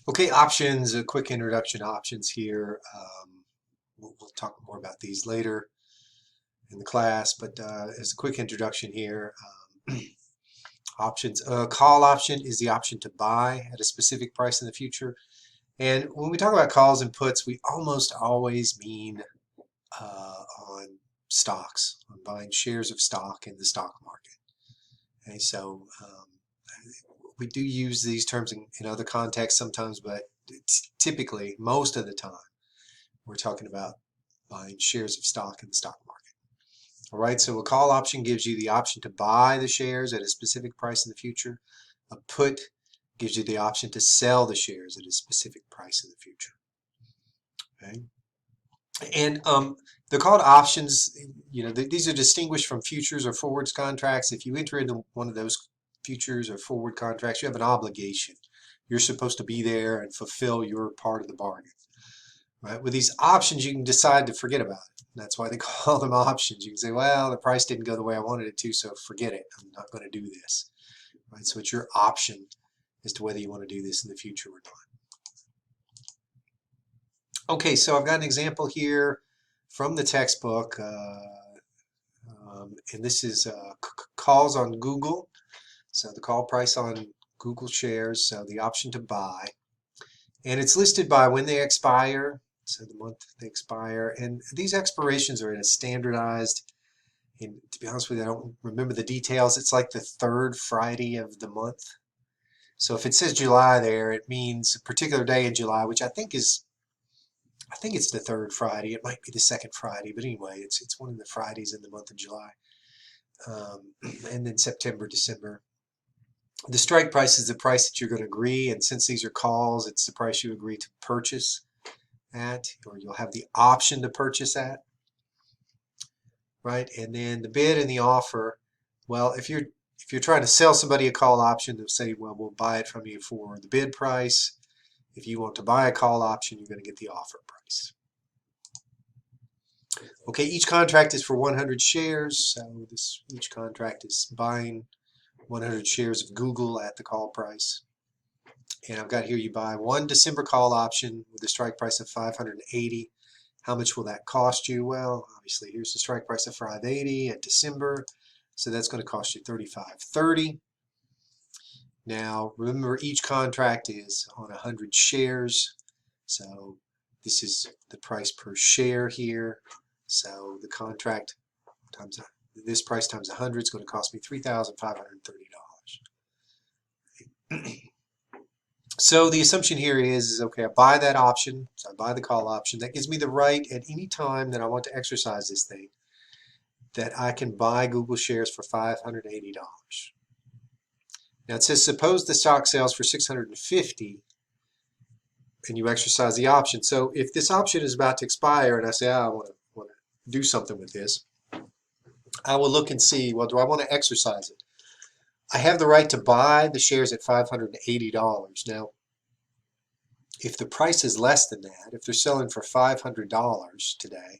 Okay, options, a quick introduction to options here. We'll talk more about these later in the class, but as a quick introduction here, options. A call option is the option to buy at a specific price in the future. And when we talk about calls and puts, we almost always mean on stocks, on buying shares of stock in the stock market. Okay, so we do use these terms in other contexts sometimes, but it's typically, most of the time, we're talking about buying shares of stock in the stock market. All right, so a call option gives you the option to buy the shares at a specific price in the future. A put gives you the option to sell the shares at a specific price in the future. Okay, and they're called options. You know, these are distinguished from futures or forwards contracts. If you enter into one of those futures or forward contracts, you have an obligation. You're supposed to be there and fulfill your part of the bargain. Right? With these options, you can decide to forget about it. That's why they call them options. You can say, well, the price didn't go the way I wanted it to, so forget it. I'm not going to do this. Right? So it's your option as to whether you want to do this in the future or not. Okay, so I've got an example here from the textbook, and this is calls on Google. So the call price on Google shares, so the option to buy. And it's listed by when they expire, so the month they expire. And these expirations are in a standardized, and to be honest with you, I don't remember the details. It's like the third Friday of the month. So if it says July there, it means a particular day in July, which I think it's the third Friday. It might be the second Friday, but anyway, it's one of the Fridays in the month of July. And then September, December. The strike price is the price that you're going to agree, and since these are calls, it's the price you agree to purchase at, or you'll have the option to purchase at, right? And then the bid and the offer. Well, if you're trying to sell somebody a call option, they'll say, well, we'll buy it from you for the bid price. If you want to buy a call option, you're going to get the offer price. Okay, each contract is for 100 shares, so each contract is buying 100 shares of Google at the call price. And I've got here you buy one December call option with a strike price of 580. How much will that cost you? Well, obviously here's the strike price of 580 at December, so that's going to cost you $35.30. Now remember, each contract is on 100 shares, so this is the price per share here. So the contract times this price times 100 is going to cost me $3,530. So the assumption here is okay, I buy that option, so I buy the call option. That gives me the right at any time that I want to exercise this thing that I can buy Google shares for $580. Now it says suppose the stock sells for $650 and you exercise the option. So if this option is about to expire and I say, I want to do something with this, I will look and see, well, do I want to exercise it? I have the right to buy the shares at $580. Now, if the price is less than that, if they're selling for $500 today,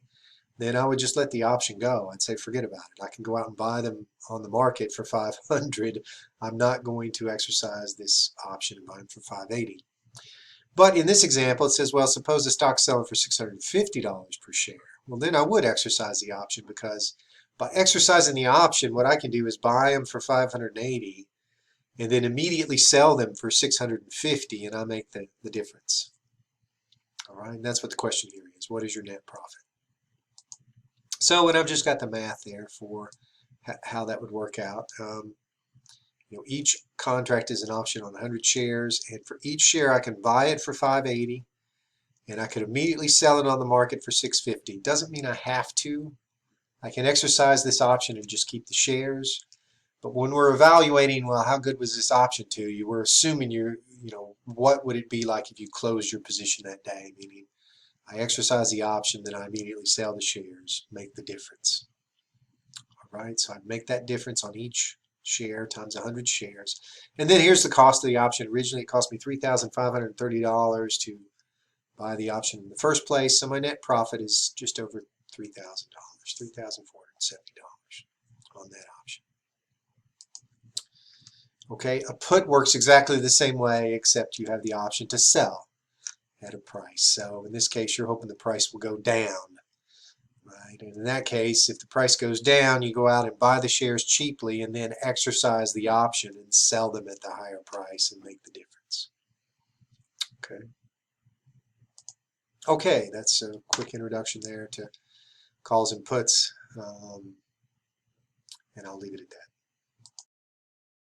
then I would just let the option go. I'd say forget about it. I can go out and buy them on the market for $500. I'm not going to exercise this option and buy them for $580. But in this example, it says, well, suppose the stock's selling for $650 per share. Well, then I would exercise the option, because by exercising the option, what I can do is buy them for $580 and then immediately sell them for $650, and I make the difference. All right, and that's what the question here is. What is your net profit? So, and I've just got the math there for how that would work out. Each contract is an option on 100 shares, and for each share I can buy it for $580, and I could immediately sell it on the market for $650. Doesn't mean I have to. I can exercise this option and just keep the shares. But when we're evaluating, well, how good was this option to you, we're assuming what would it be like if you closed your position that day, meaning I exercise the option, then I immediately sell the shares, make the difference. All right, so I'd make that difference on each share times 100 shares. And then here's the cost of the option. Originally, it cost me $3,530 to buy the option in the first place, so my net profit is just over $3,000, $3,470 on that option. Okay, a put works exactly the same way, except you have the option to sell at a price. So in this case, you're hoping the price will go down. Right? And in that case, if the price goes down, you go out and buy the shares cheaply and then exercise the option and sell them at the higher price and make the difference. Okay. Okay, that's a quick introduction there to calls and puts, and I'll leave it at that.